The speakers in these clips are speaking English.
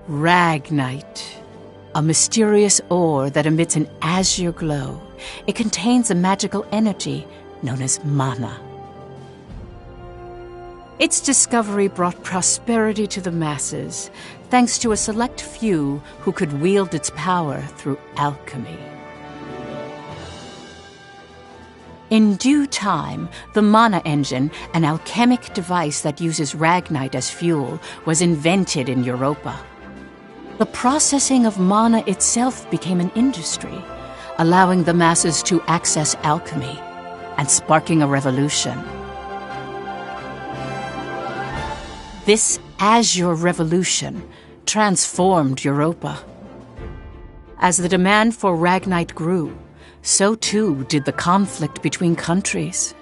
Ragnite, a mysterious ore that emits an azure glow. It contains a magical energy known as mana. Its discovery brought prosperity to the masses, thanks to a select few who could wield its power through alchemy. In due time, the mana engine, an alchemic device that uses ragnite as fuel, was invented in Europa. The processing of mana itself became an industry, allowing the masses to access alchemy and sparking a revolution. This Azure Revolution transformed Europa. As the demand for ragnite grew, so too did the conflict between countries.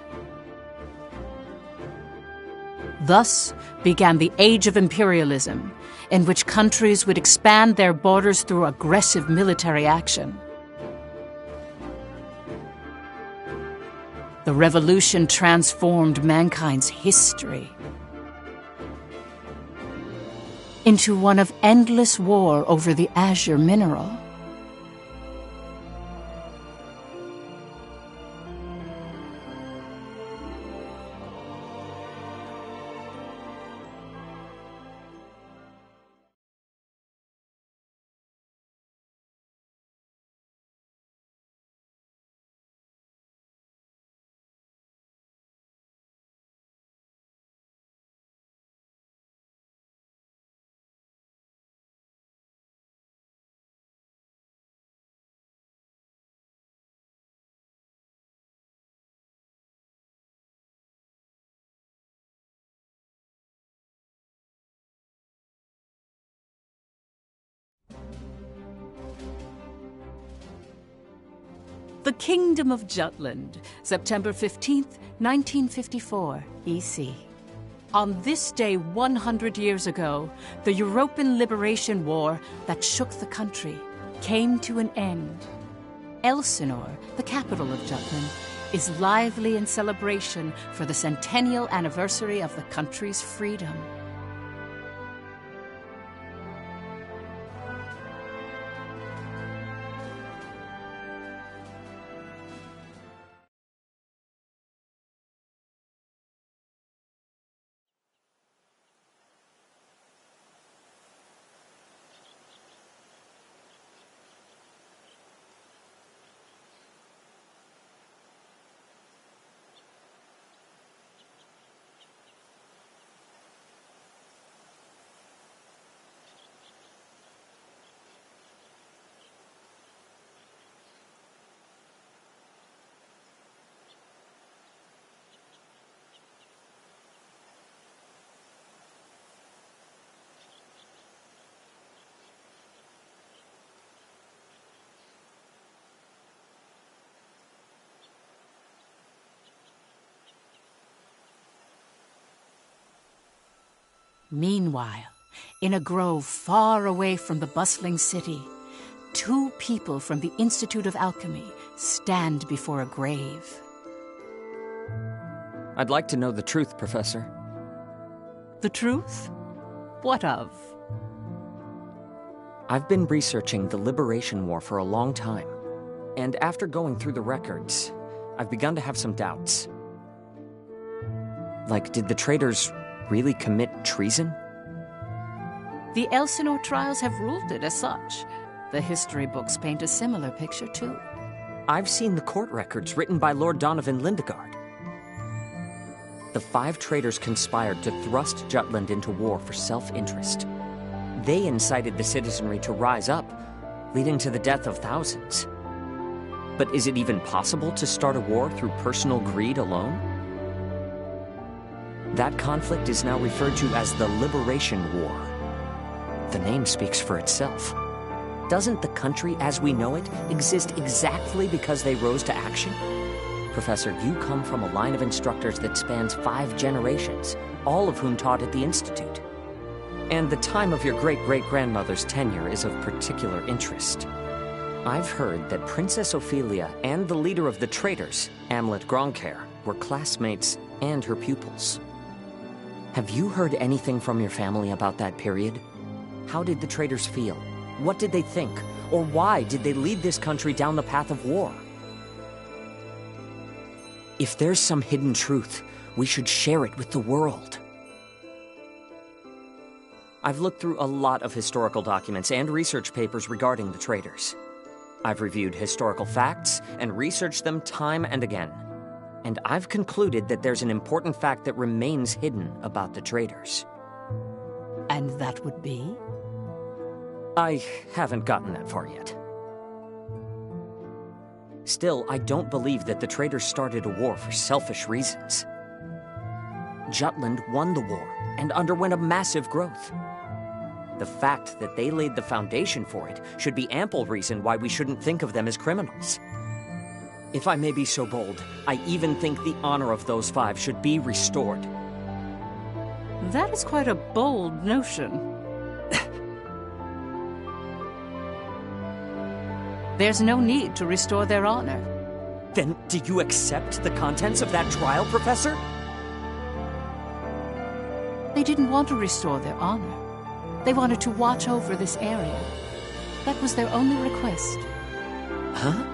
Thus began the Age of Imperialism, in which countries would expand their borders through aggressive military action. The revolution transformed mankind's history into one of endless war over the azure mineral. The Kingdom of Jutland, September 15th, 1954, EC. On this day 100 years ago, the European Liberation War that shook the country came to an end. Elsinore, the capital of Jutland, is lively in celebration for the centennial anniversary of the country's freedom. Meanwhile, in a grove far away from the bustling city, two people from the Institute of Alchemy stand before a grave. I'd like to know the truth, Professor. The truth? What of? I've been researching the Liberation War for a long time, and after going through the records, I've begun to have some doubts. Like, did the traitors really commit treason? The Elsinore trials have ruled it as such. The history books paint a similar picture, too. I've seen the court records written by Lord Donovan Lindegard. The 5 traitors conspired to thrust Jutland into war for self-interest. They incited the citizenry to rise up, leading to the death of thousands. But is it even possible to start a war through personal greed alone? That conflict is now referred to as the Liberation War. The name speaks for itself. Doesn't the country as we know it exist exactly because they rose to action? Professor, you come from a line of instructors that spans 5 generations, all of whom taught at the Institute. And the time of your great-great-grandmother's tenure is of particular interest. I've heard that Princess Ophelia and the leader of the traitors, Amlet Gronkair, were classmates and her pupils. Have you heard anything from your family about that period? How did the traitors feel? What did they think? Or why did they lead this country down the path of war? If there's some hidden truth, we should share it with the world. I've looked through a lot of historical documents and research papers regarding the traitors. I've reviewed historical facts and researched them time and again. And I've concluded that there's an important fact that remains hidden about the traitors. And that would be? I haven't gotten that far yet. Still, I don't believe that the traitors started a war for selfish reasons. Jutland won the war and underwent a massive growth. The fact that they laid the foundation for it should be ample reason why we shouldn't think of them as criminals. If I may be so bold, I even think the honor of those 5 should be restored. That is quite a bold notion. There's no need to restore their honor. Then do you accept the contents of that trial, Professor? They didn't want to restore their honor. They wanted to watch over this area. That was their only request. Huh?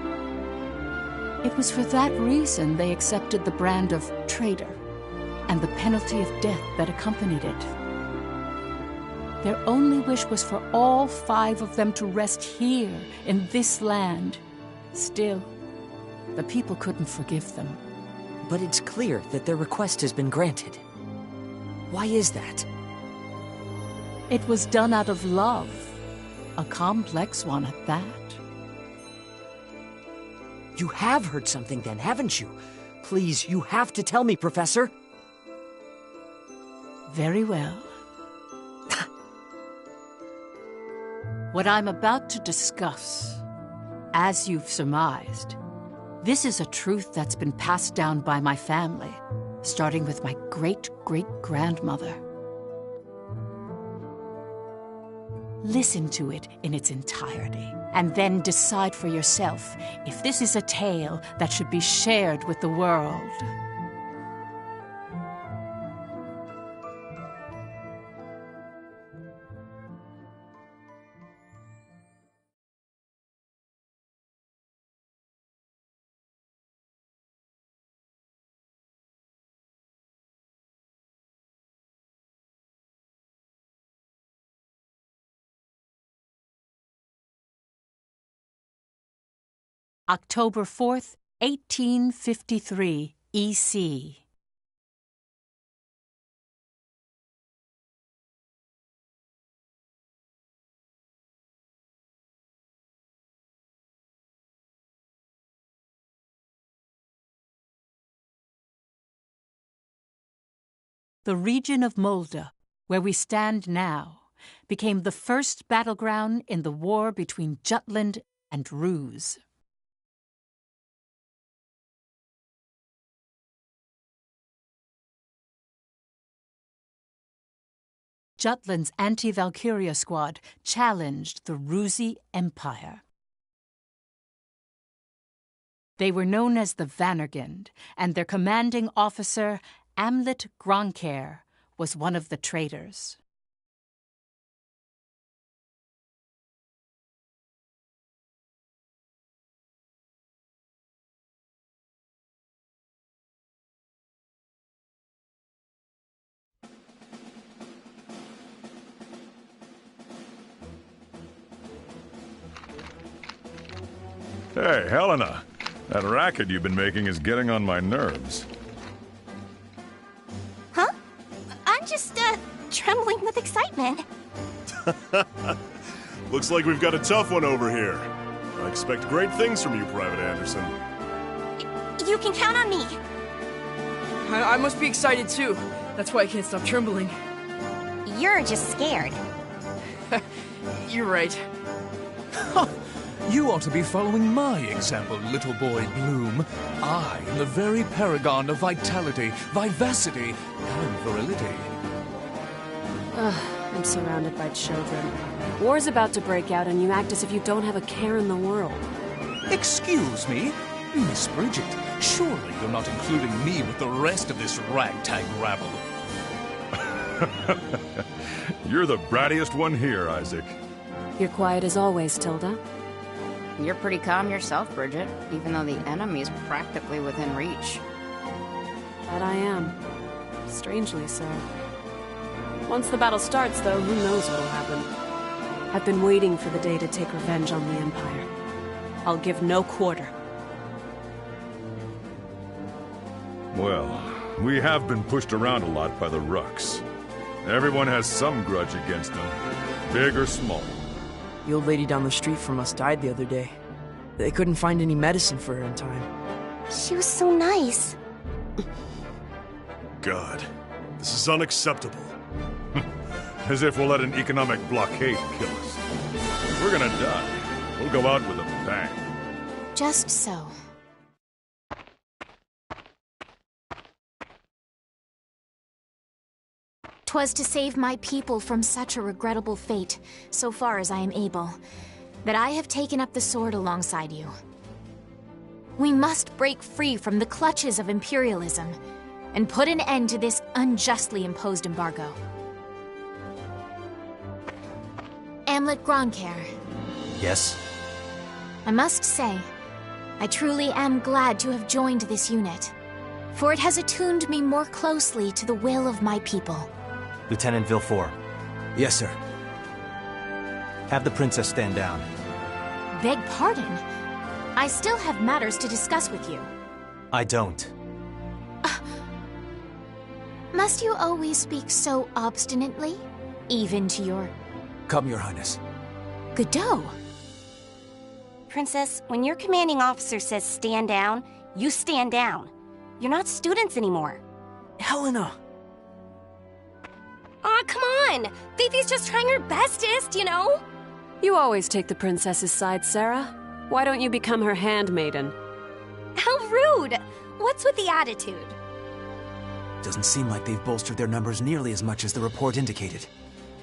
It was for that reason they accepted the brand of traitor and the penalty of death that accompanied it. Their only wish was for all 5 of them to rest here in this land. Still, the people couldn't forgive them. But it's clear that their request has been granted. Why is that? It was done out of love, a complex one at that. You have heard something then, haven't you? Please, you have to tell me, Professor. Very well. What I'm about to discuss, as you've surmised, this is a truth that's been passed down by my family, starting with my great-great-grandmother. Listen to it in its entirety, and then decide for yourself if this is a tale that should be shared with the world. October 4th, 1853, E.C. The region of Molde, where we stand now, became the first battleground in the war between Jutland and Ruse. Jutland's anti-Valkyria squad challenged the Rusi Empire. They were known as the Vannergund, and their commanding officer, Amlet Gronkair, was one of the traitors. Hey, Helena. That racket you've been making is getting on my nerves. Huh? I'm just, trembling with excitement. Looks like we've got a tough one over here. I expect great things from you, Private Anderson. You can count on me. I must be excited too. That's why I can't stop trembling. You're just scared. You're right. You ought to be following my example, little boy Bloom. I am the very paragon of vitality, vivacity, and virility. I'm surrounded by children. War's about to break out and you act as if you don't have a care in the world. Excuse me? Miss Bridget, surely you're not including me with the rest of this ragtag rabble. You're the brattiest one here, Isaac. You're quiet as always, Tilda. You're pretty calm yourself, Bridget, even though the enemy's practically within reach. That I am. Strangely so. Once the battle starts, though, who knows what'll happen. I've been waiting for the day to take revenge on the Empire. I'll give no quarter. Well, we have been pushed around a lot by the Rucks. Everyone has some grudge against them, big or small. The old lady down the street from us died the other day. They couldn't find any medicine for her in time. She was so nice. God, this is unacceptable. As if we'll let an economic blockade kill us. If we're gonna die, we'll go out with a bang. Just so. "'Twas to save my people from such a regrettable fate, so far as I am able, that I have taken up the sword alongside you. We must break free from the clutches of imperialism, and put an end to this unjustly imposed embargo. Amlet Gronkair. Yes? I must say, I truly am glad to have joined this unit, for it has attuned me more closely to the will of my people. Lieutenant Villefort. Yes, sir. Have the princess stand down. Beg pardon? I still have matters to discuss with you. I don't. Must you always speak so obstinately? Even to your... Come, Your Highness. Godot? Princess, when your commanding officer says stand down, you stand down. You're not students anymore. Helena! Aw, come on! Fifi's just trying her bestest, you know? You always take the princess's side, Sarah. Why don't you become her handmaiden? How rude! What's with the attitude? Doesn't seem like they've bolstered their numbers nearly as much as the report indicated.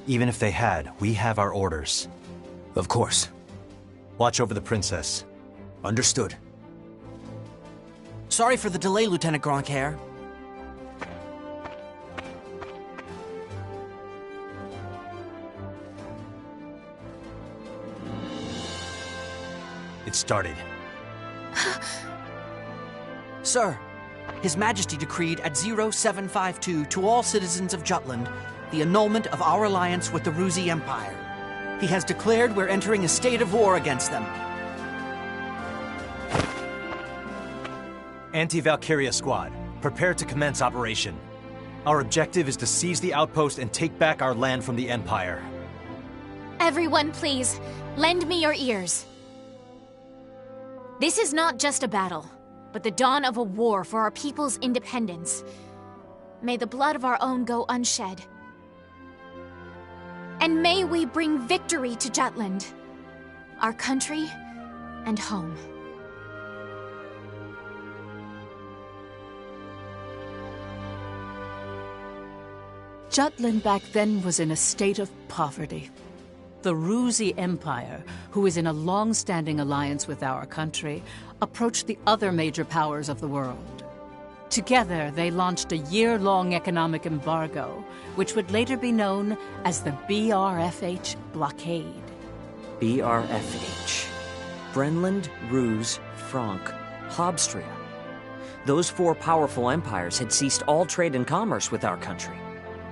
Even if they had, we have our orders. Of course. Watch over the princess. Understood. Sorry for the delay, Lieutenant Gronkair. It started. Sir, His Majesty decreed at 0752 to all citizens of Jutland the annulment of our alliance with the Ruzi Empire. He has declared we're entering a state of war against them. Anti-Valkyria Squad, prepare to commence operation. Our objective is to seize the outpost and take back our land from the Empire. Everyone, please, lend me your ears. This is not just a battle, but the dawn of a war for our people's independence. May the blood of our own go unshed. And may we bring victory to Jutland, our country and home. Jutland back then was in a state of poverty. The Ruzi Empire, who is in a long-standing alliance with our country, approached the other major powers of the world. Together, they launched a year-long economic embargo, which would later be known as the BRFH blockade. BRFH. Brenland, Ruse, Frank, Habstria. Those four powerful empires had ceased all trade and commerce with our country.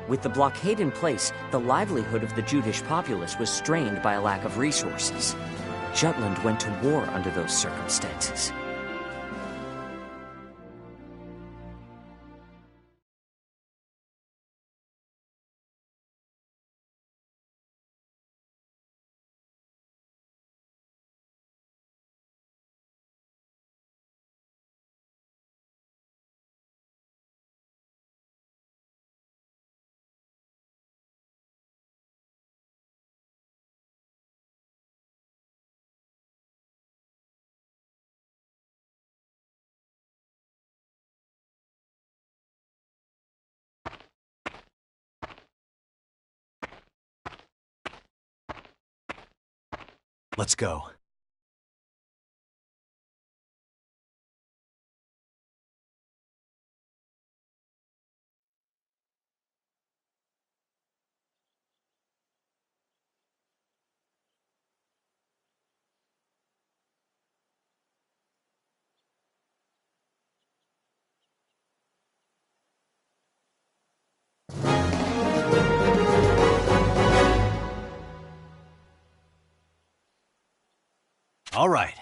With the blockade in place, the livelihood of the Judish populace was strained by a lack of resources. Jutland went to war under those circumstances. Let's go. All right.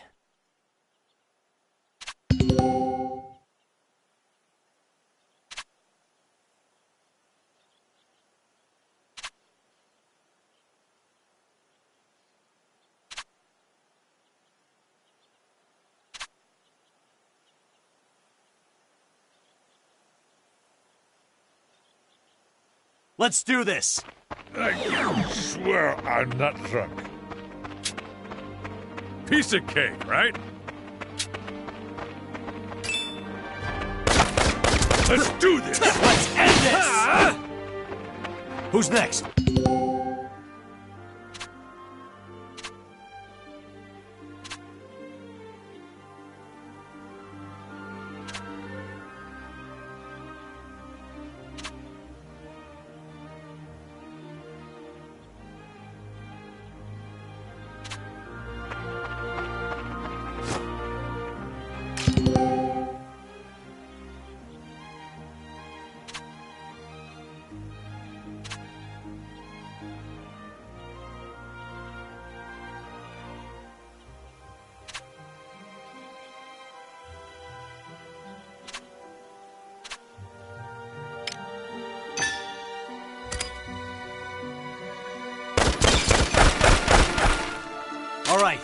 Let's do this! I swear I'm not drunk. Piece of cake, right? Let's do this! Let's end this! Who's next? All right.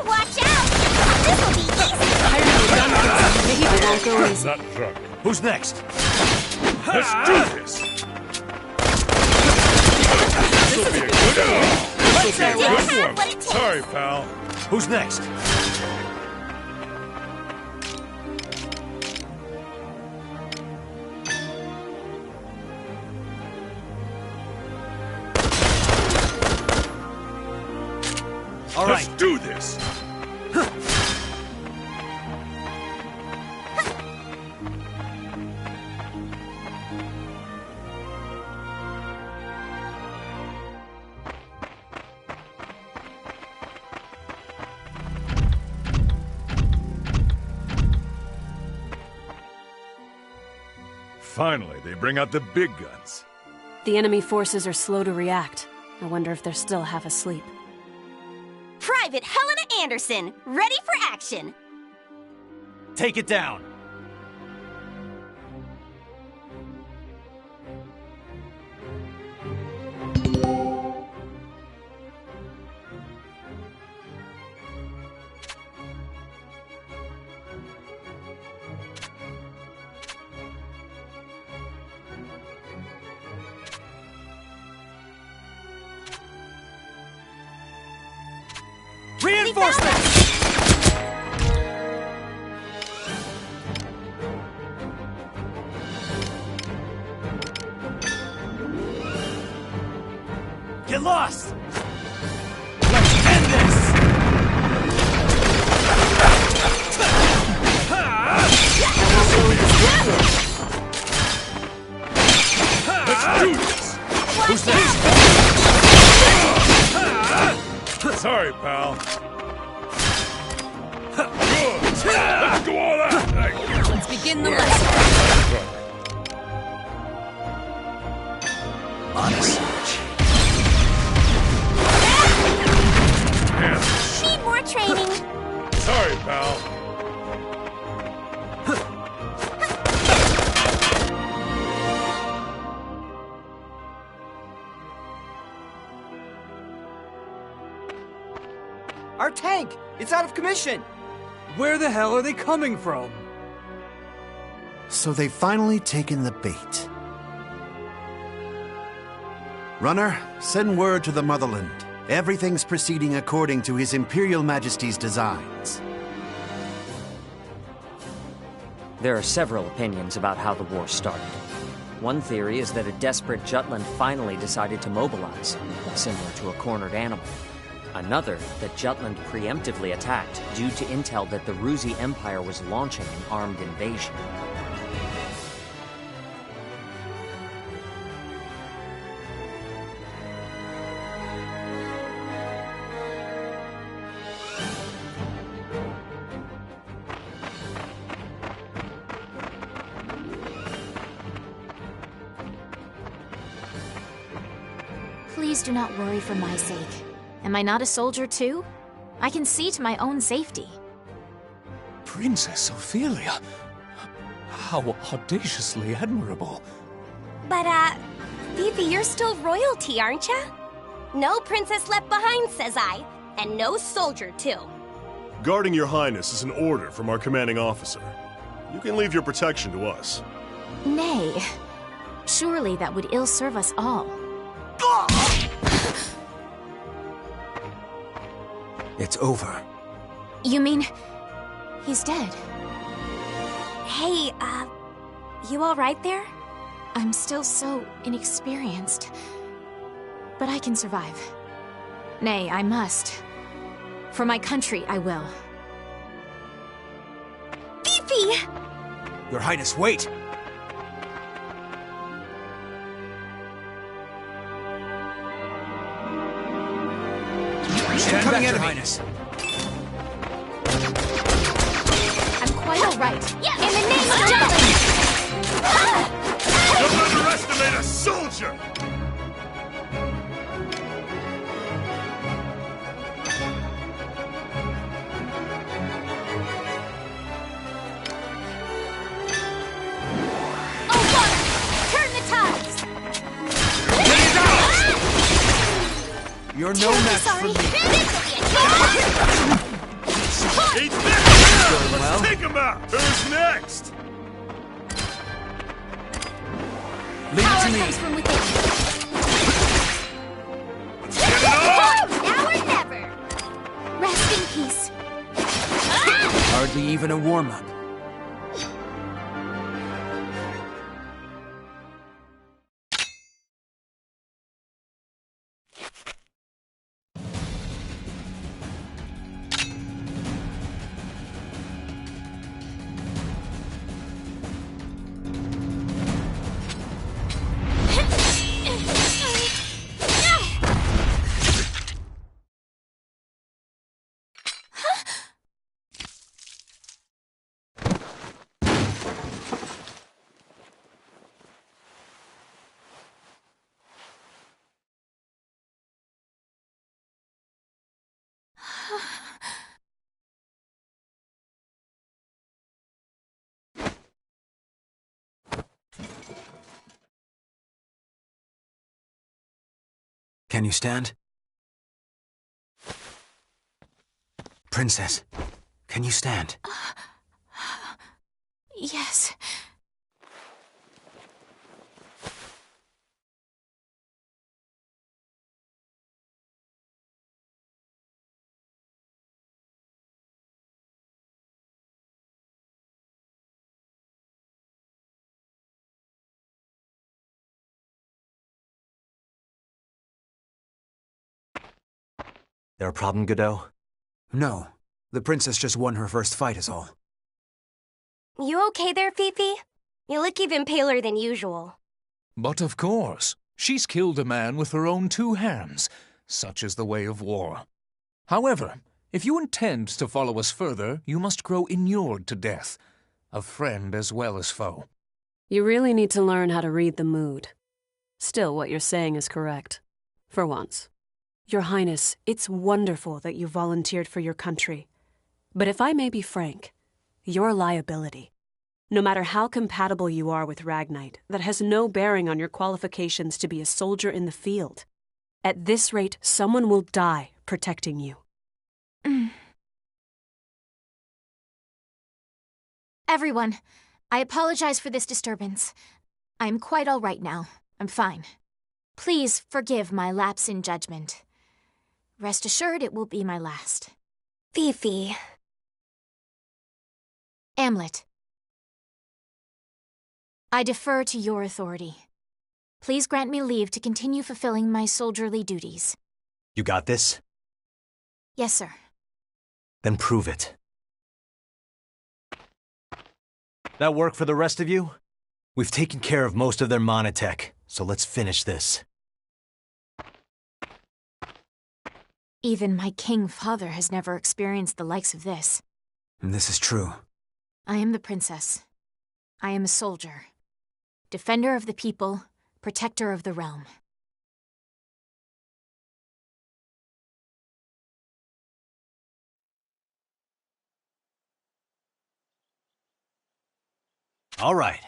Watch out! This'll be easy! Maybe it won't go easy. Not drunk. Who's next? Let's do this! This'll be a good one. Let's have what it takes. Sorry, pal. Who's next? All Let's right. do this! Finally, they bring out the big guns. The enemy forces are slow to react. I wonder if they're still half asleep. Private Helena Anderson, ready for action! Take it down. Reinforcements! Get lost! Let's end this! Let's do this! Who's next? Sorry, pal. Good. Let's do all that! Let's begin the lesson. Honest. Need more training. Sorry, pal. Our tank! It's out of commission! Where the hell are they coming from? So they've finally taken the bait. Runner, send word to the motherland. Everything's proceeding according to His Imperial Majesty's designs. There are several opinions about how the war started. One theory is that a desperate Jutland finally decided to mobilize, similar to a cornered animal. Another, that Jutland preemptively attacked due to intel that the Ruzi Empire was launching an armed invasion. Please do not worry for my sake. Am I not a soldier too? I can see to my own safety. Princess Ophelia? How audaciously admirable. But, Fifi, you're still royalty, aren't ya? No princess left behind, says I. And no soldier, too. Guarding your highness is an order from our commanding officer. You can leave your protection to us. Nay. Surely that would ill serve us all. It's over. You mean... he's dead? Hey, you alright there? I'm still so inexperienced. But I can survive. Nay, I must. For my country, I will. Fifi! Your Highness, wait! Stand back, Your Highness. I'm quite all right. Yeah, in the name of Jutland! Don't underestimate a soldier! Oh, water! Turn the tides! You're no match for me. He's there! Let's take him out! Who's next? Leave it to me. Comes from within. Get it on! Now or never! Rest in peace. Hardly even a warm-up. Can you stand? Princess, can you stand? Yes. There a problem, Godot? No. The princess just won her first fight is all. You okay there, Fifi? You look even paler than usual. But of course, she's killed a man with her own two hands. Such is the way of war. However, if you intend to follow us further, you must grow inured to death. A friend as well as foe. You really need to learn how to read the mood. Still, what you're saying is correct. For once. Your Highness, it's wonderful that you volunteered for your country. But if I may be frank, you're a liability. No matter how compatible you are with Ragnite, that has no bearing on your qualifications to be a soldier in the field. At this rate, someone will die protecting you. Everyone, I apologize for this disturbance. I'm quite all right now. I'm fine. Please forgive my lapse in judgment. Rest assured it will be my last. Fifi. Amlet. I defer to your authority. Please grant me leave to continue fulfilling my soldierly duties. You got this? Yes, sir. Then prove it. That work for the rest of you? We've taken care of most of their monotech, so let's finish this. Even my king father has never experienced the likes of this. This is true. I am the princess. I am a soldier. Defender of the people, protector of the realm. All right.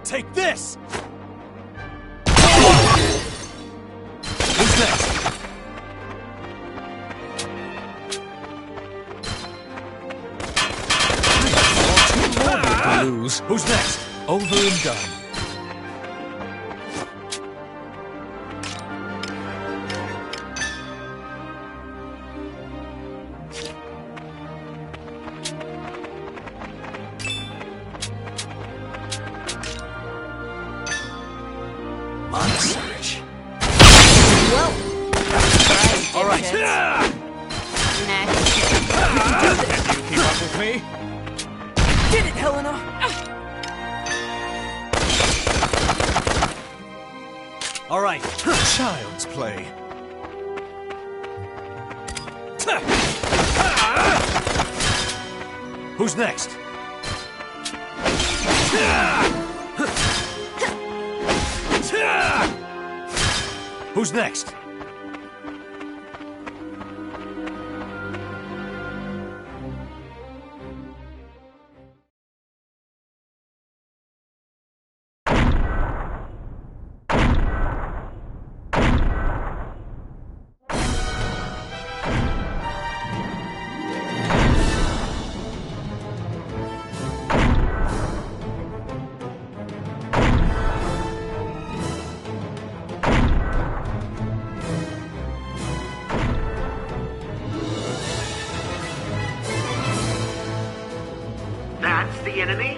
Take this! Who's next? To lose. Who's next? Over and done. All right. Next. Can you keep up with me? Get it, Helena! All right. Child's play. Who's next? Who's next? That's the enemy?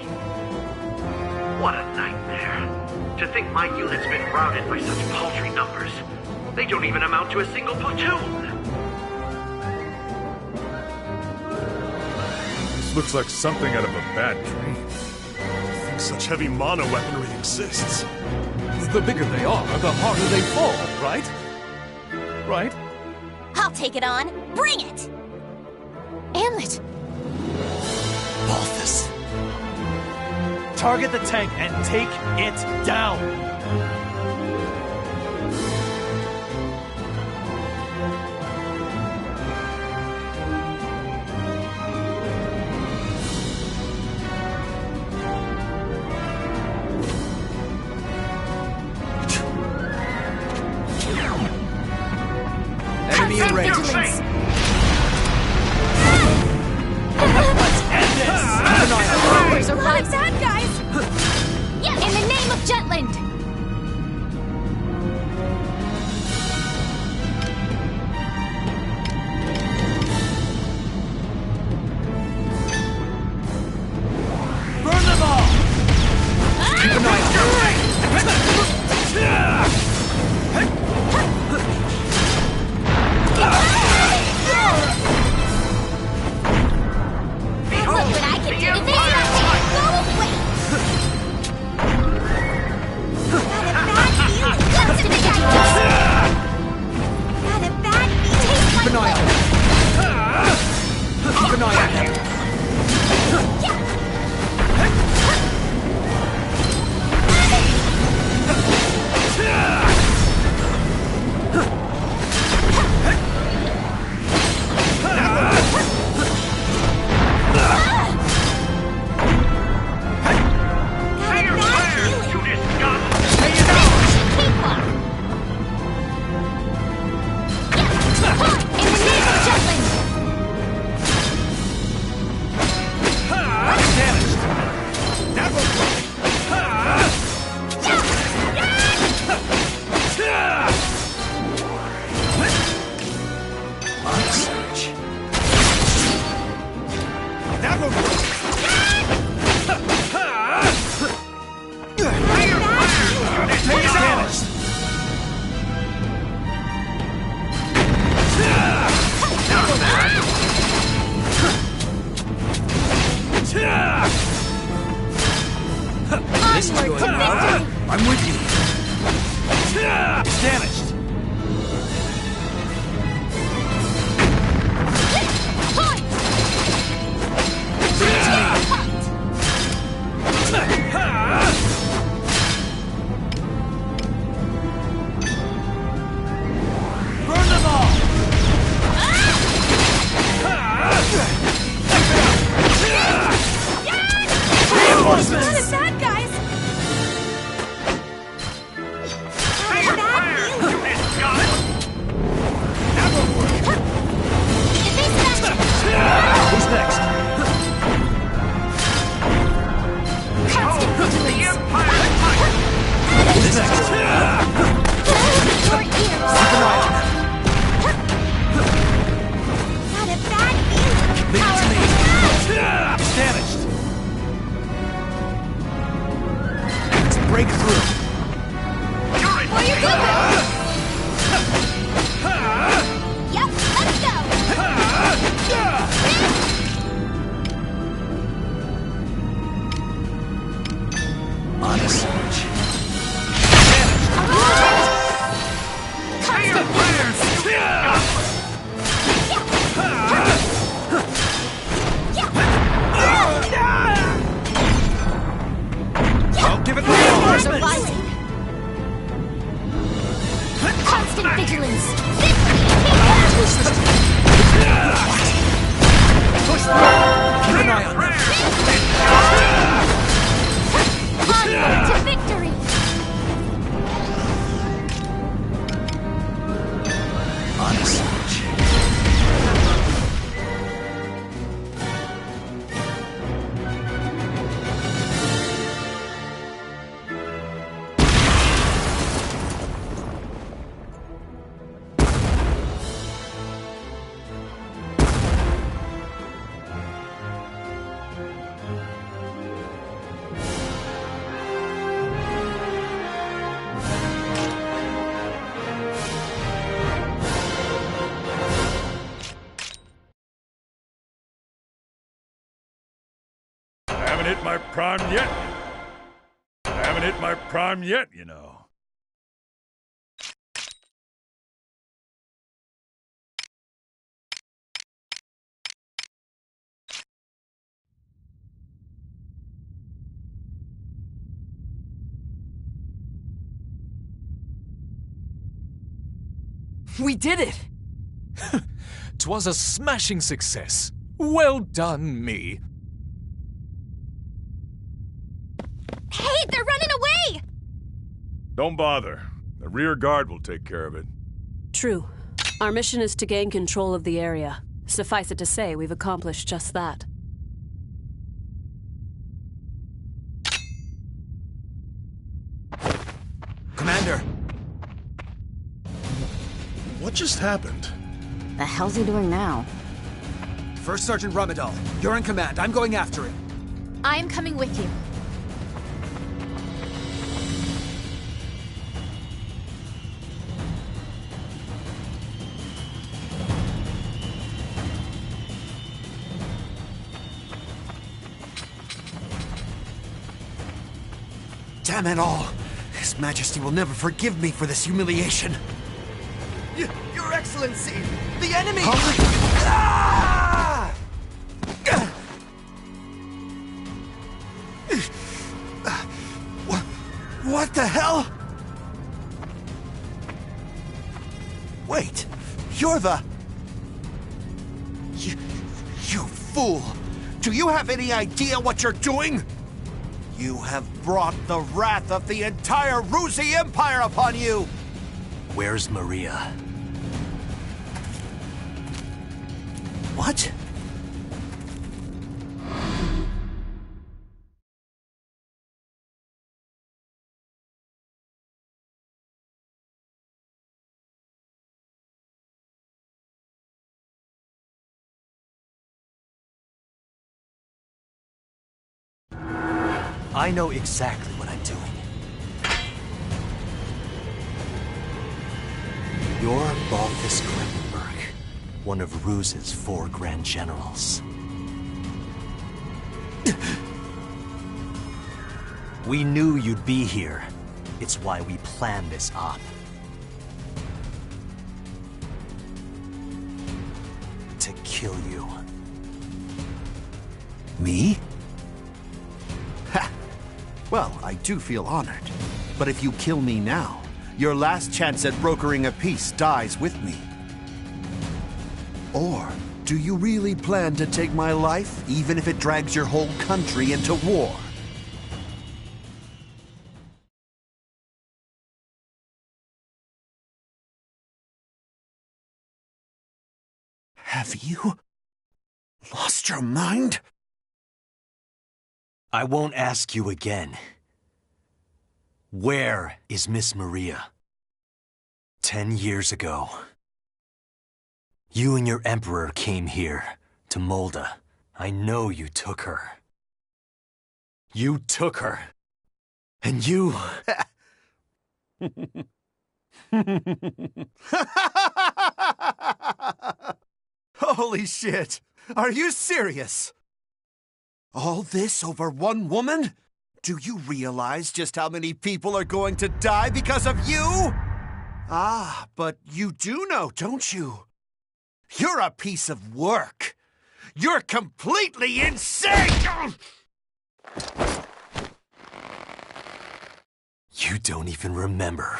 What a nightmare. To think my unit's been routed by such paltry numbers. They don't even amount to a single platoon. This looks like something out of a bad dream. I think such heavy mono weaponry exists. The bigger they are, the harder they fall, right? Right? I'll take it on. Bring it! Amlet! Balthus. Target the tank and take it down. Enemy in range. Let's end this. There's a lot of bad guys! In the name of Jutland! This is going well. I'm with you. It's damaged. Burn them all! Reinforcements! Not as bad, guys! Not a bad Who's next? Constant vigilance! Who's next? Your ears! Keep an eye on them. Not a bad view! Leave it to me. It's damaged. Let's break through. Well, you're good then. Yep, let's go! On a surge. Constant vigilance! Don't give it Stars are reinforcements. rising. Constant vigilance! Push through. Keep an eye on them. Onward to victory! On a surge. Haven't hit my prime yet. Haven't hit my prime yet, you know. We did it! 'Twas a smashing success. Well done, me. Hey, they're running away! Don't bother. The rear guard will take care of it. True. Our mission is to gain control of the area. Suffice it to say, we've accomplished just that. Commander. What just happened? The hell's he doing now? First Sergeant Ramadal, you're in command. I'm going after him. I am coming with you. Damn it all! His Majesty will never forgive me for this humiliation. Your Excellency! The enemy! Ah! What the hell? Wait, you're the... You fool! Do you have any idea what you're doing? You have brought the wrath of the entire Ruzi Empire upon you! Where's Maria? What? I know exactly what I'm doing. You're Balthus Klemmenberg, one of Ruz's 4 Grand Generals. We knew you'd be here. It's why we planned this op. To kill you. Me? Ha! Well, I do feel honored. But if you kill me now, your last chance at brokering a peace dies with me. Or do you really plan to take my life, even if it drags your whole country into war? Have you lost your mind? I won't ask you again. Where is Miss Maria? 10 years ago, you and your Emperor came here, to Molda. I know you took her. You took her. And you... Holy shit! Are you serious? All this over one woman? Do you realize just how many people are going to die because of you? Ah, but you do know, don't you? You're a piece of work. You're completely insane! You don't even remember.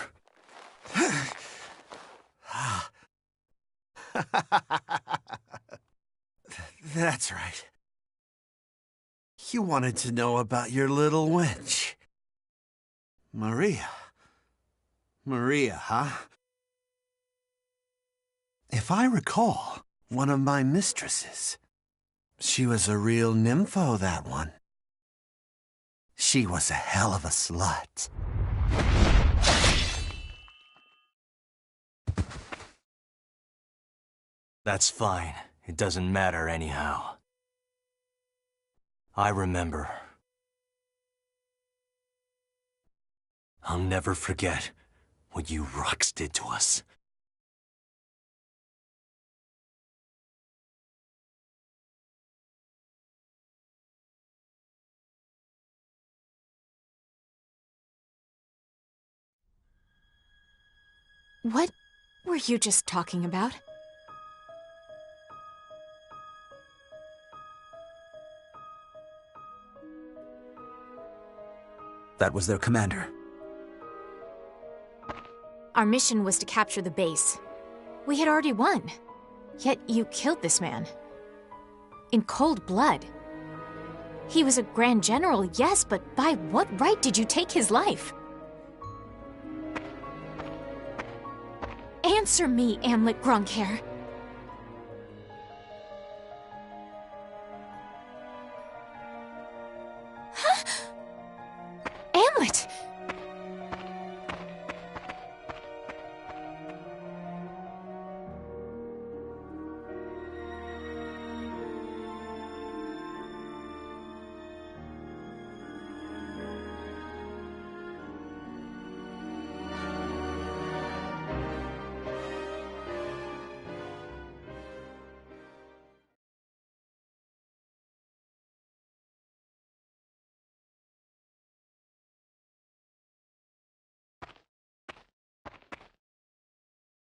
That's right. You wanted to know about your little wench. Maria. Maria, huh? If I recall, one of my mistresses. She was a real nympho, that one. She was a hell of a slut. That's fine. It doesn't matter anyhow. I remember. I'll never forget what you Rux did to us. What were you just talking about? That was their commander. Our mission was to capture the base. We had already won. Yet you killed this man. In cold blood. He was a Grand General, yes, but by what right did you take his life? Answer me, Amlet Gronkhair. Amlet!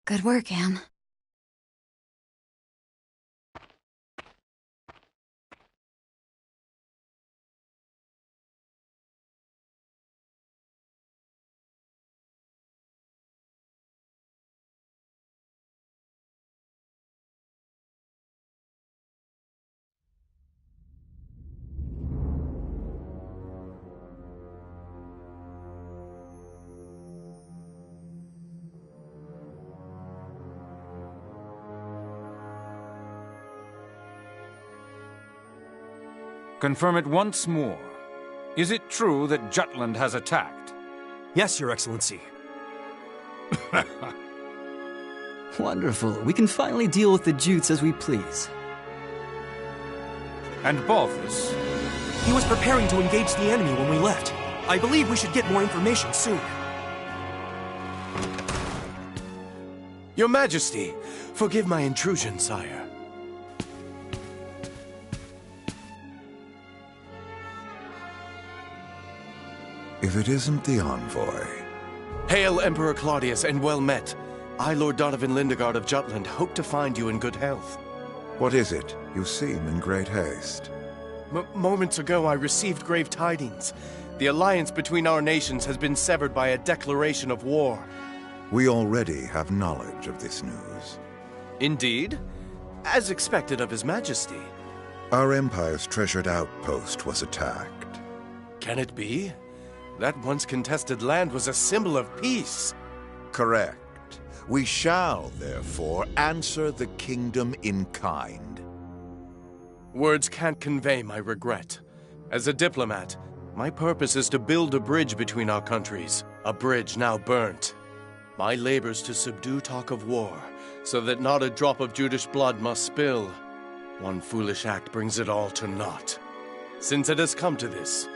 Good work, Am. Confirm it once more. Is it true that Jutland has attacked? Yes, Your Excellency. Wonderful. We can finally deal with the Jutes as we please. And Balthus? He was preparing to engage the enemy when we left. I believe we should get more information soon. Your Majesty, forgive my intrusion, sire. If it isn't the envoy. Hail, Emperor Claudius, and well met. I, Lord Donovan Lindegard of Jutland, hope to find you in good health. What is it? You seem in great haste. Moments ago, I received grave tidings. The alliance between our nations has been severed by a declaration of war. We already have knowledge of this news. Indeed? As expected of His Majesty. Our Empire's treasured outpost was attacked. Can it be? That once contested land was a symbol of peace. Correct. We shall, therefore, answer the kingdom in kind. Words can't convey my regret. As a diplomat, my purpose is to build a bridge between our countries, a bridge now burnt. My labors to subdue talk of war, so that not a drop of Judish blood must spill. One foolish act brings it all to naught. Since it has come to this,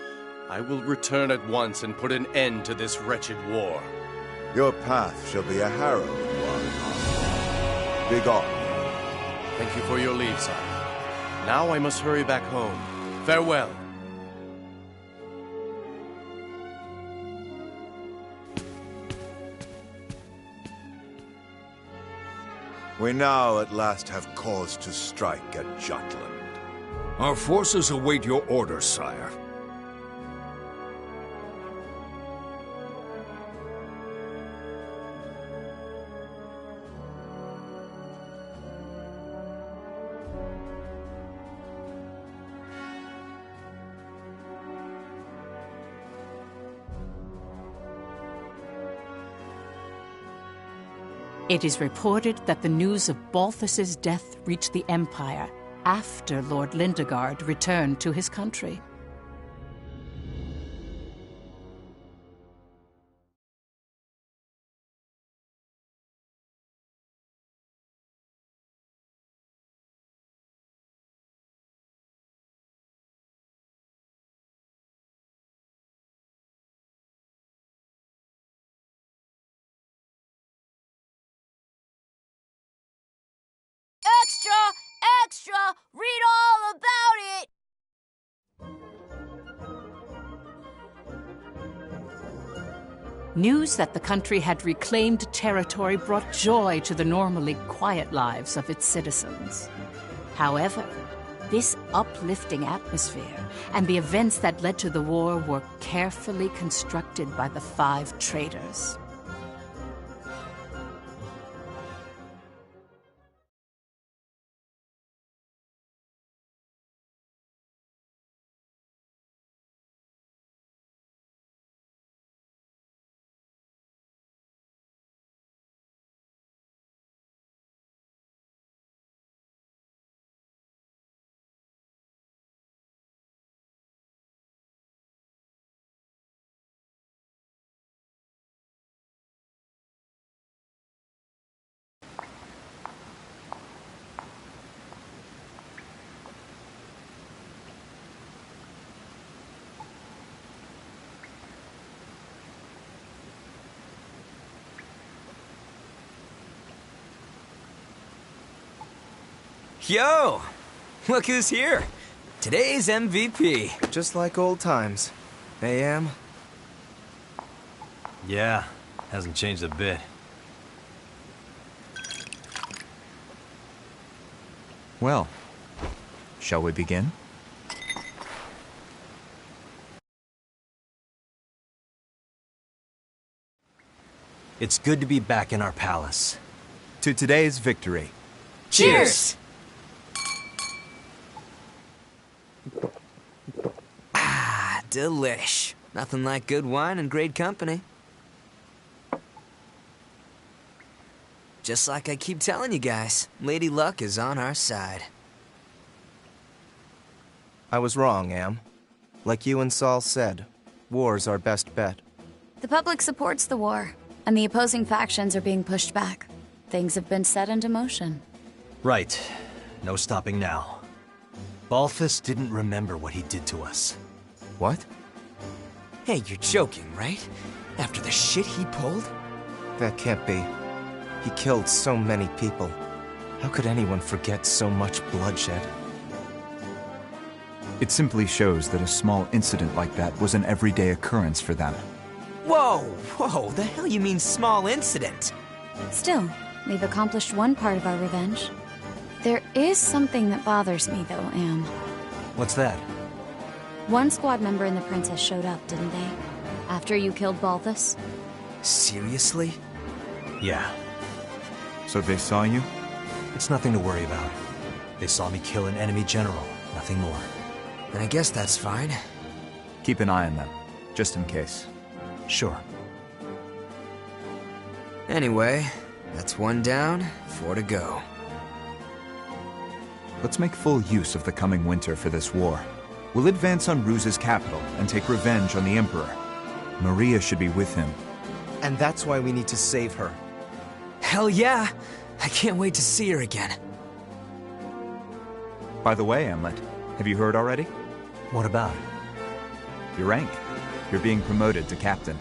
I will return at once and put an end to this wretched war. Your path shall be a harrowing one. Begone. Thank you for your leave, sire. Now I must hurry back home. Farewell. We now at last have cause to strike at Jutland. Our forces await your orders, sire. It is reported that the news of Balthus's death reached the Empire after Lord Lindegard returned to his country. Extra! Extra! Read all about it! News that the country had reclaimed territory brought joy to the normally quiet lives of its citizens. However, this uplifting atmosphere and the events that led to the war were carefully constructed by the 5 traitors. Yo! Look who's here! Today's MVP. Just like old times. AM? Yeah, hasn't changed a bit. Well, shall we begin? It's good to be back in our palace. To today's victory. Cheers! Ah, delish. Nothing like good wine and great company. Just like I keep telling you guys, Lady Luck is on our side. I was wrong, Am. Like you and Saul said, war's our best bet. The public supports the war, and the opposing factions are being pushed back. Things have been set into motion. Right. No stopping now. Balthus didn't remember what he did to us. What? Hey, you're joking, right? After the shit he pulled? That can't be. He killed so many people. How could anyone forget so much bloodshed? It simply shows that a small incident like that was an everyday occurrence for them. Whoa, the hell you mean small incident? Still, we've accomplished one part of our revenge. There is something that bothers me, though, Am. What's that? One squad member and the princess showed up, didn't they? After you killed Balthus? Seriously? Yeah. So they saw you? It's nothing to worry about. They saw me kill an enemy general, nothing more. Then I guess that's fine. Keep an eye on them, just in case. Sure. Anyway, that's 1 down, 4 to go. Let's make full use of the coming winter for this war. We'll advance on Ruse's capital and take revenge on the Emperor. Maria should be with him. And that's why we need to save her. Hell yeah! I can't wait to see her again. By the way, Amlet, have you heard already? What about it? Your rank. You're being promoted to captain.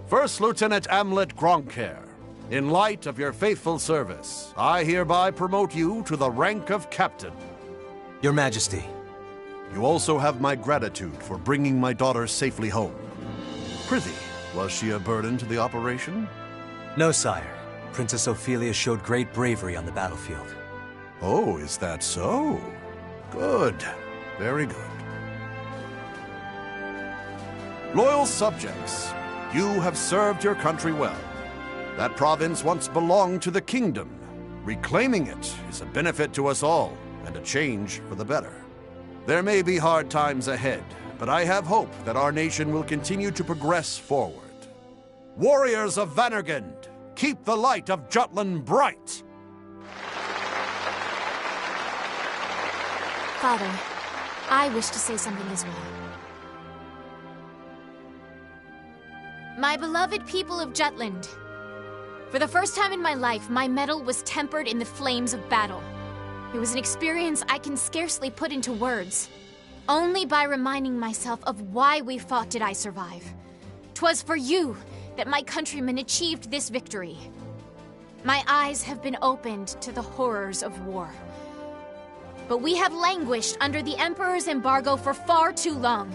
First Lieutenant Amlet Gronkair, in light of your faithful service, I hereby promote you to the rank of Captain. Your Majesty. You also have my gratitude for bringing my daughter safely home. Prithee, was she a burden to the operation? No, sire. Princess Ophelia showed great bravery on the battlefield. Oh, is that so? Good. Very good. Loyal subjects, you have served your country well. That province once belonged to the kingdom. Reclaiming it is a benefit to us all, and a change for the better. There may be hard times ahead, but I have hope that our nation will continue to progress forward. Warriors of Vanergand, keep the light of Jutland bright! Father, I wish to say something as well. My beloved people of Jutland, for the first time in my life, my mettle was tempered in the flames of battle. It was an experience I can scarcely put into words. Only by reminding myself of why we fought did I survive. 'Twas for you that my countrymen achieved this victory. My eyes have been opened to the horrors of war. But we have languished under the Emperor's embargo for far too long.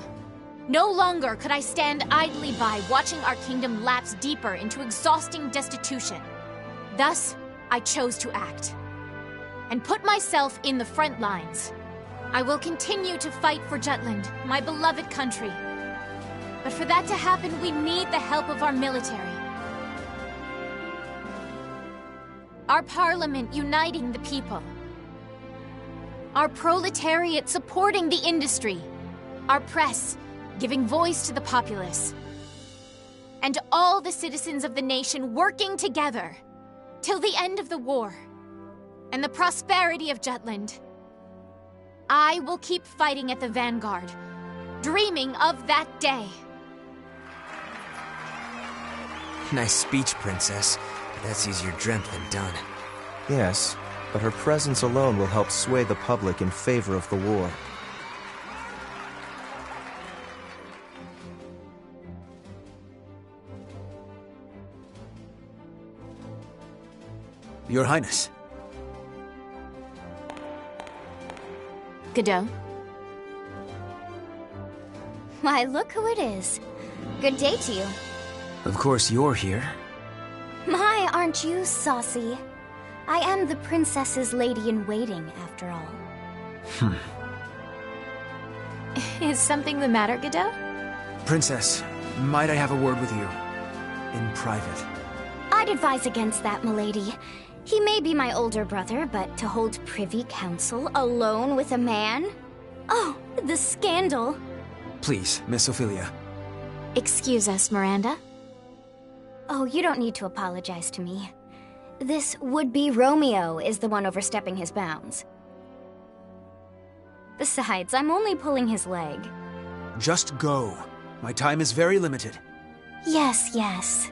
No longer could I stand idly by watching our kingdom lapse deeper into exhausting destitution. Thus, I chose to act and put myself in the front lines. I will continue to fight for Jutland, my beloved country. But for that to happen, we need the help of our military. Our parliament uniting the people. Our proletariat supporting the industry. Our press giving voice to the populace. And all the citizens of the nation working together till the end of the war and the prosperity of Jutland. I will keep fighting at the vanguard, dreaming of that day. Nice speech, Princess. But that's easier dreamt than done. Yes, but her presence alone will help sway the public in favor of the war. Your Highness. Godot? Why, look who it is. Good day to you. Of course you're here. My, aren't you saucy? I am the princess's lady-in-waiting, after all. Is something the matter, Godot? Princess, might I have a word with you? In private. I'd advise against that, milady. He may be my older brother, but to hold privy council alone with a man? Oh, the scandal. Please, Miss Ophelia. Excuse us, Miranda. Oh, you don't need to apologize to me. This would-be Romeo is the one overstepping his bounds. Besides, I'm only pulling his leg. Just go. My time is very limited. Yes, yes.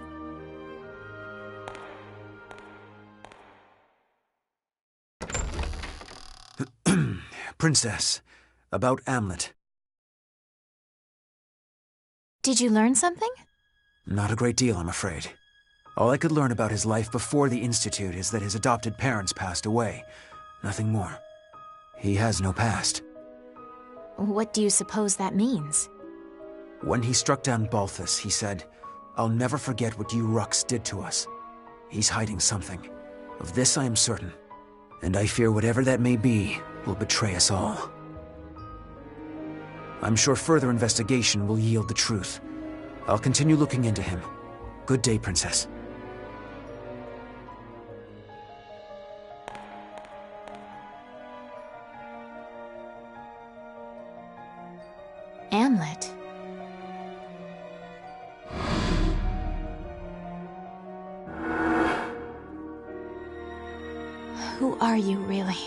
Princess, about Amlet. Did you learn something? Not a great deal, I'm afraid. All I could learn about his life before the Institute is that his adopted parents passed away. Nothing more. He has no past. What do you suppose that means? When he struck down Balthus, he said, "I'll never forget what you Ruks did to us." He's hiding something. Of this I am certain. And I fear whatever that may be will betray us all. I'm sure further investigation will yield the truth. I'll continue looking into him. Good day, Princess. Amlet. Who are you, really?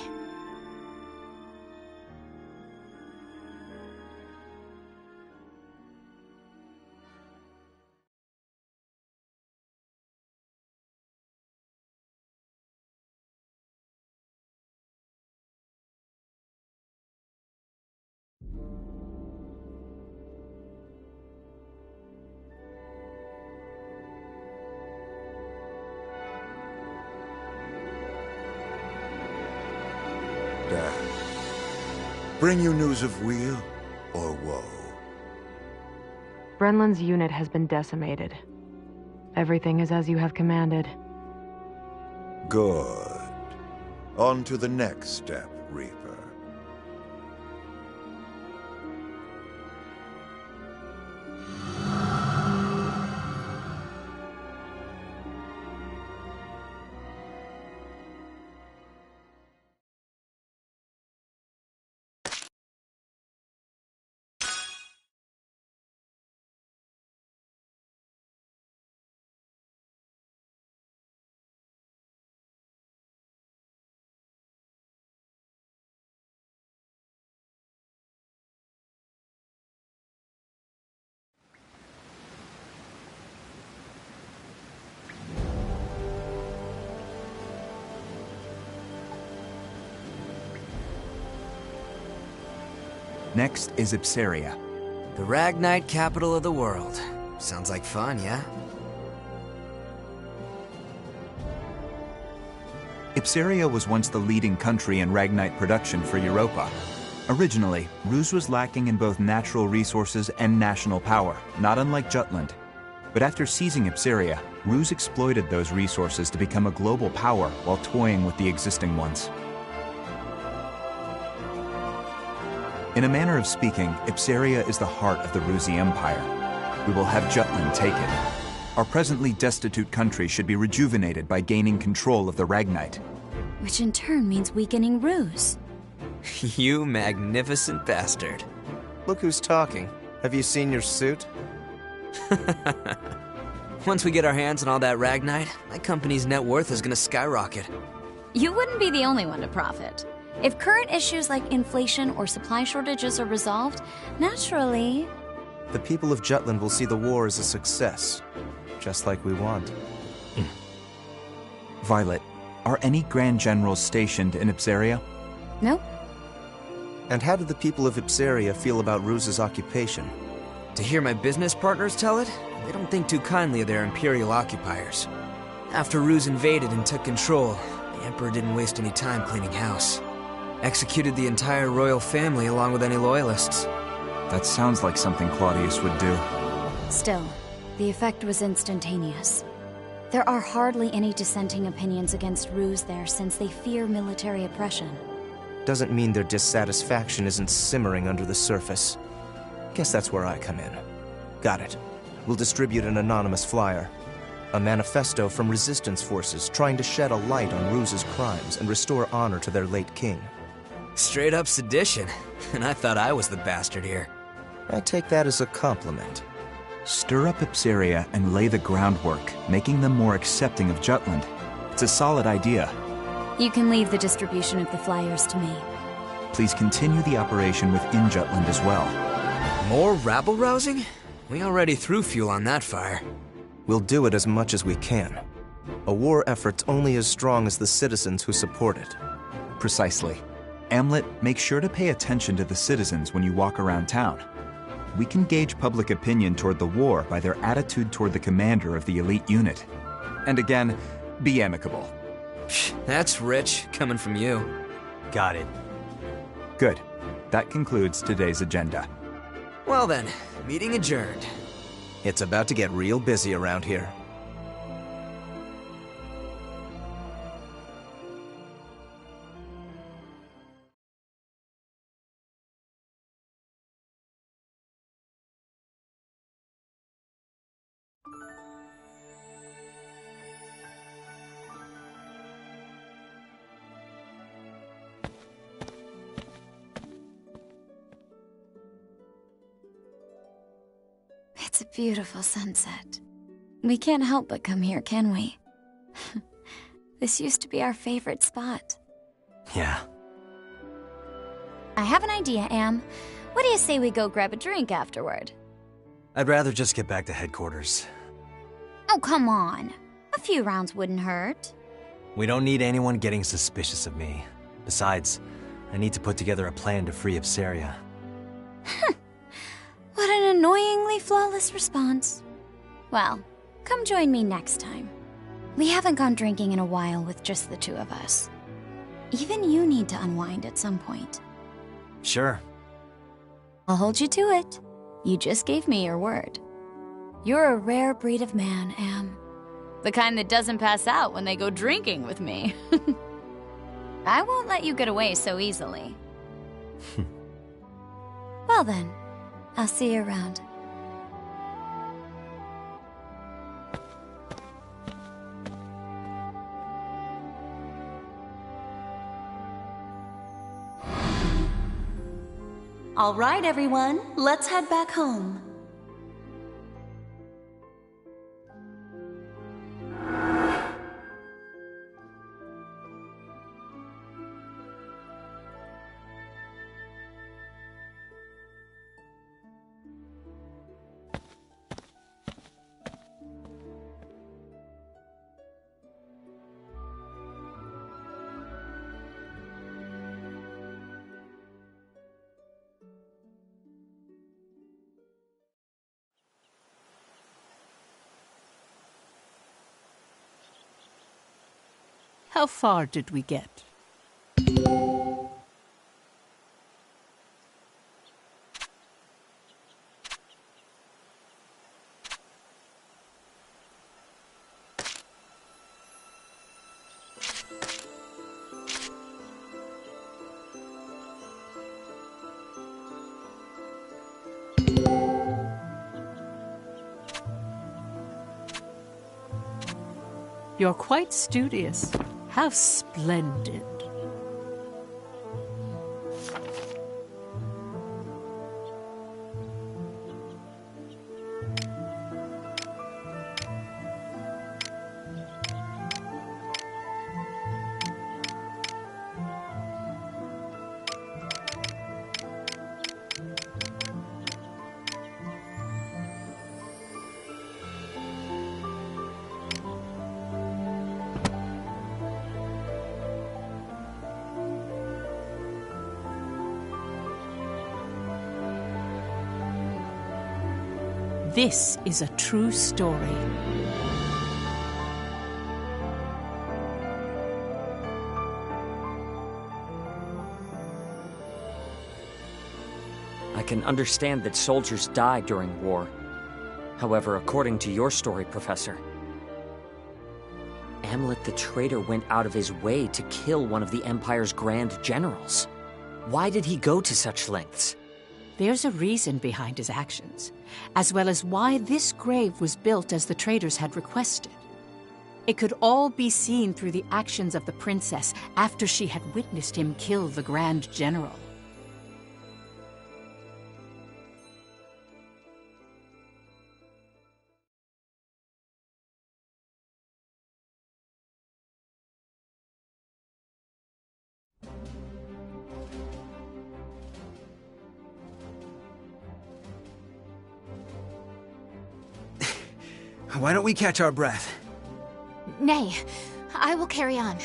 Bring you news of weal or woe? Brenlin's unit has been decimated. Everything is as you have commanded. Good. On to the next step, Reaper. Next is Ipsaria. The Ragnite capital of the world. Sounds like fun, yeah? Ipsaria was once the leading country in Ragnite production for Europa. Originally, Ruse was lacking in both natural resources and national power, not unlike Jutland. But after seizing Ipsaria, Ruse exploited those resources to become a global power while toying with the existing ones. In a manner of speaking, Ipsaria is the heart of the Rusi Empire. We will have Jutland take it. Our presently destitute country should be rejuvenated by gaining control of the Ragnite. Which in turn means weakening Ruse. You magnificent bastard. Look who's talking. Have you seen your suit? Once we get our hands on all that Ragnite, my company's net worth is gonna skyrocket. You wouldn't be the only one to profit. If current issues like inflation or supply shortages are resolved, naturally... The people of Jutland will see the war as a success, just like we want. Violet, are any Grand Generals stationed in Ipsaria? Nope. And how did the people of Ipsaria feel about Ruse's occupation? To hear my business partners tell it, they don't think too kindly of their Imperial occupiers. After Ruse invaded and took control, the Emperor didn't waste any time cleaning house. Executed the entire royal family along with any loyalists. That sounds like something Claudius would do. Still, the effect was instantaneous. There are hardly any dissenting opinions against Ruse there since they fear military oppression. Doesn't mean their dissatisfaction isn't simmering under the surface. Guess that's where I come in. Got it. We'll distribute an anonymous flyer. A manifesto from resistance forces trying to shed a light on Ruse's crimes and restore honor to their late king. Straight up sedition. And I thought I was the bastard here. I take that as a compliment. Stir up Ipsaria and lay the groundwork, making them more accepting of Jutland. It's a solid idea. You can leave the distribution of the flyers to me. Please continue the operation within Jutland as well. More rabble-rousing? We already threw fuel on that fire. We'll do it as much as we can. A war effort's only as strong as the citizens who support it. Precisely. Amlet, make sure to pay attention to the citizens when you walk around town. We can gauge public opinion toward the war by their attitude toward the commander of the elite unit. And again, be amicable. That's rich, coming from you. Got it. Good. That concludes today's agenda. Well then, meeting adjourned. It's about to get real busy around here. It's a beautiful sunset. We can't help but come here, can we? This used to be our favorite spot. Yeah. I have an idea, Am. What do you say we go grab a drink afterward? I'd rather just get back to headquarters. Oh, come on. A few rounds wouldn't hurt. We don't need anyone getting suspicious of me. Besides, I need to put together a plan to free Upsaria. What an annoyingly flawless response. Well, come join me next time. We haven't gone drinking in a while with just the two of us. Even you need to unwind at some point. Sure. I'll hold you to it. You just gave me your word. You're a rare breed of man, Am. The kind that doesn't pass out when they go drinking with me. I won't let you get away so easily. Well then, I'll see you around. All right, everyone, let's head back home. How far did we get? You're quite studious. How splendid. This is a true story. I can understand that soldiers die during war. However, according to your story, Professor, Amlet the traitor went out of his way to kill one of the Empire's grand generals. Why did he go to such lengths? There's a reason behind his actions, as well as why this grave was built as the traders had requested. It could all be seen through the actions of the princess after she had witnessed him kill the Grand General. Why don't we catch our breath? Nay, I will carry on.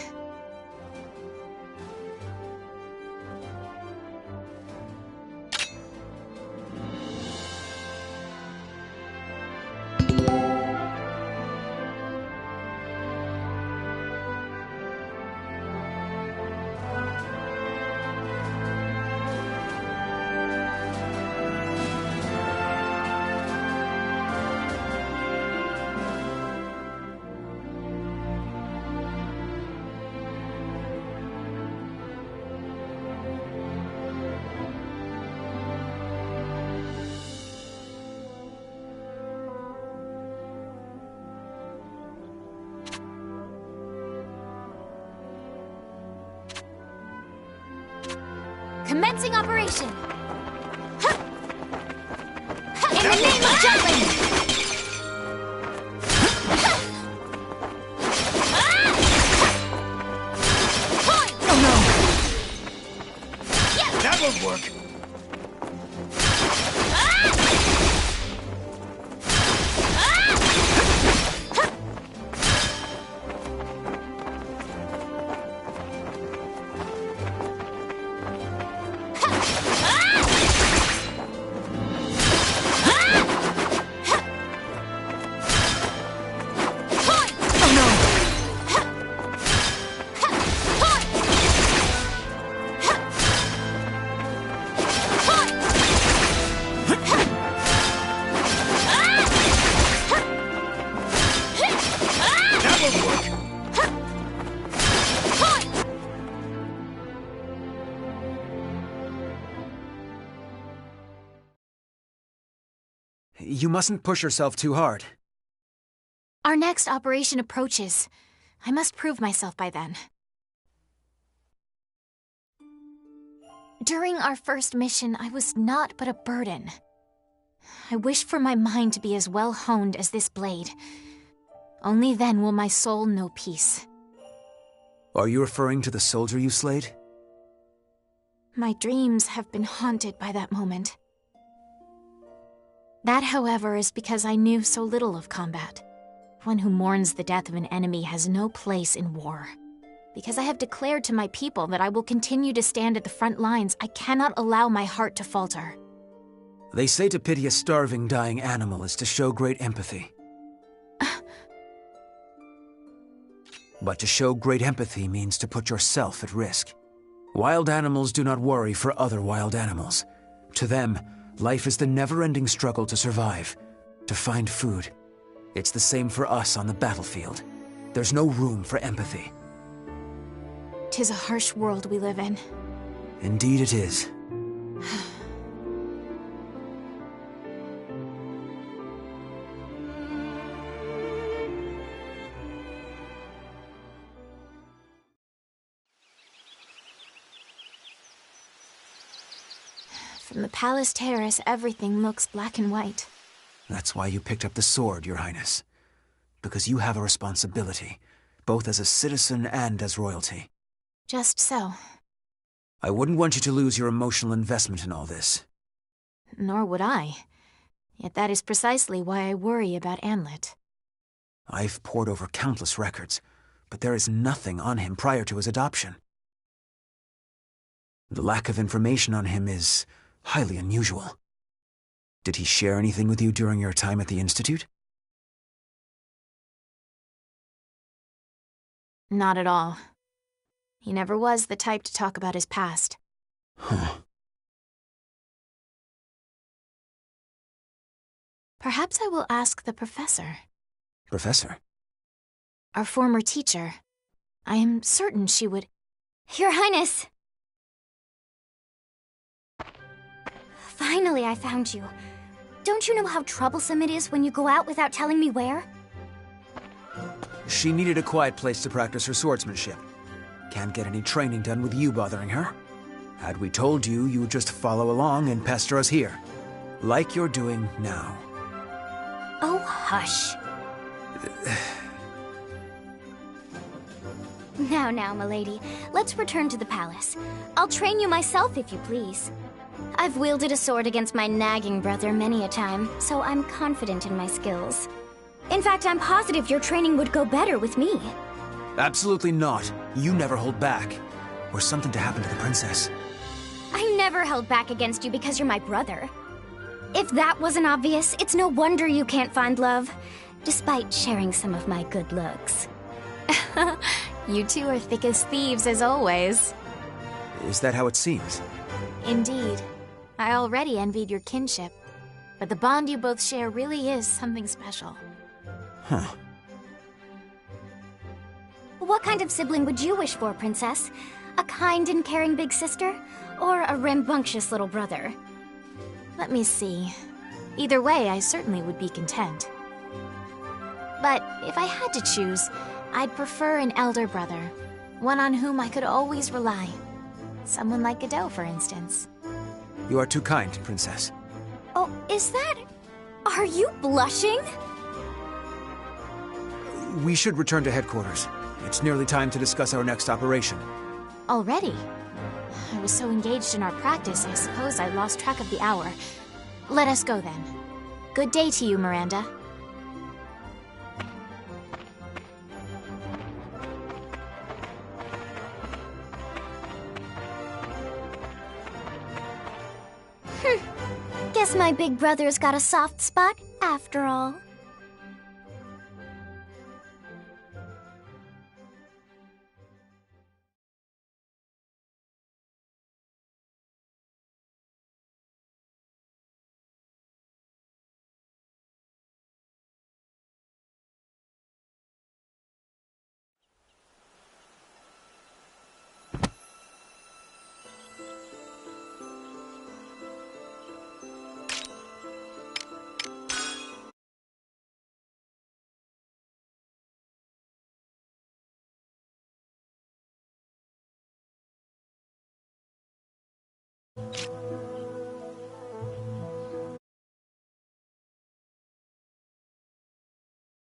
Commencing operation! Ha! Ha! In the name of Jutland! That won't work. You mustn't push yourself too hard. Our next operation approaches. I must prove myself by then. During our first mission, I was naught but a burden. I wish for my mind to be as well honed as this blade. Only then will my soul know peace. Are you referring to the soldier you slayed? My dreams have been haunted by that moment. That, however, is because I knew so little of combat. One who mourns the death of an enemy has no place in war. Because I have declared to my people that I will continue to stand at the front lines, I cannot allow my heart to falter. They say to pity a starving, dying animal is to show great empathy. But to show great empathy means to put yourself at risk. Wild animals do not worry for other wild animals. To them, life is the never-ending struggle to survive, to find food. It's the same for us on the battlefield. There's no room for empathy. 'Tis a harsh world we live in. Indeed it is. From the palace terrace, everything looks black and white. That's why you picked up the sword, Your Highness. Because you have a responsibility, both as a citizen and as royalty. Just so. I wouldn't want you to lose your emotional investment in all this. Nor would I. Yet that is precisely why I worry about Anlet. I've pored over countless records, but there is nothing on him prior to his adoption. The lack of information on him is highly unusual. Did he share anything with you during your time at the Institute? Not at all. He never was the type to talk about his past. Huh. Perhaps I will ask the professor. Professor? Our former teacher. I am certain she would... Your Highness! Finally, I found you. Don't you know how troublesome it is when you go out without telling me where? She needed a quiet place to practice her swordsmanship. Can't get any training done with you bothering her. Had we told you, you would just follow along and pester us here. Like you're doing now. Oh, hush. Now, milady. Let's return to the palace. I'll train you myself, if you please. I've wielded a sword against my nagging brother many a time, so I'm confident in my skills. In fact, I'm positive your training would go better with me. Absolutely not. You never hold back. Or something to happen to the princess. I never held back against you because you're my brother. If that wasn't obvious, it's no wonder you can't find love, despite sharing some of my good looks. You two are thick as thieves, as always. Is that how it seems? Indeed. I already envied your kinship, but the bond you both share really is something special. Huh. What kind of sibling would you wish for, Princess? A kind and caring big sister? Or a rambunctious little brother? Let me see. Either way, I certainly would be content. But if I had to choose, I'd prefer an elder brother. One on whom I could always rely. Someone like Godot, for instance. You are too kind, Princess. Oh, is that... Are you blushing? We should return to headquarters. It's nearly time to discuss our next operation. Already? I was so engaged in our practice, I suppose I lost track of the hour. Let us go then. Good day to you, Miranda. Guess my big brother's got a soft spot after all.